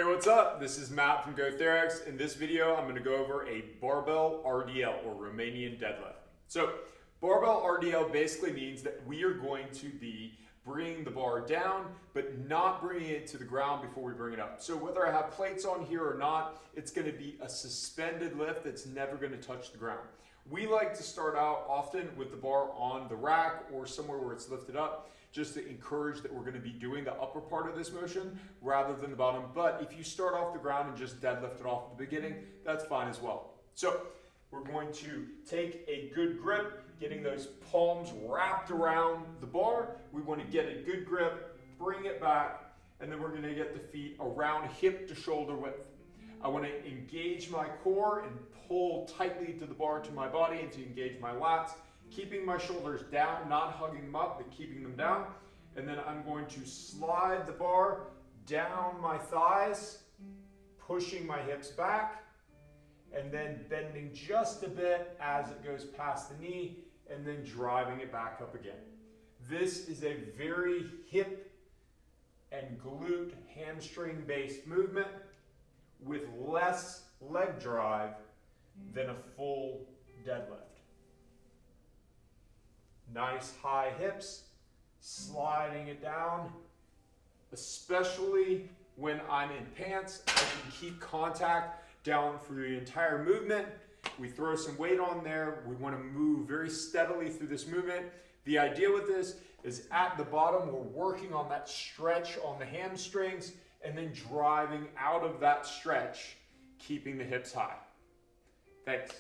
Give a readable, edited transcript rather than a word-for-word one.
Hey, what's up? This is Matt from GoTherax. In this video, I'm going to go over a Barbell RDL or Romanian Deadlift. So, Barbell RDL basically means that we are going to be bringing the bar down, but not bringing it to the ground before we bring it up. So whether I have plates on here or not, it's going to be a suspended lift that's never going to touch the ground. We like to start out often with the bar on the rack or somewhere where it's lifted up, just to encourage that we're going to be doing the upper part of this motion rather than the bottom. But if you start off the ground and just deadlift it off at the beginning, that's fine as well. So we're going to take a good grip, getting those palms wrapped around the bar. We want to get a good grip, bring it back, and then we're going to get the feet around hip to shoulder width. I want to engage my core and pull tightly to the bar to my body and to engage my lats, keeping my shoulders down, not hugging them up, but keeping them down. And then I'm going to slide the bar down my thighs, pushing my hips back, and then bending just a bit as it goes past the knee, and then driving it back up again. This is a very hip and glute hamstring based movement with less leg drive than a full deadlift. Nice high hips, sliding it down, especially when I'm in pants. I can keep contact down for the entire movement. We throw some weight on there. We want to move very steadily through this movement. The idea with this is at the bottom, we're working on that stretch on the hamstrings and then driving out of that stretch, keeping the hips high. Thanks.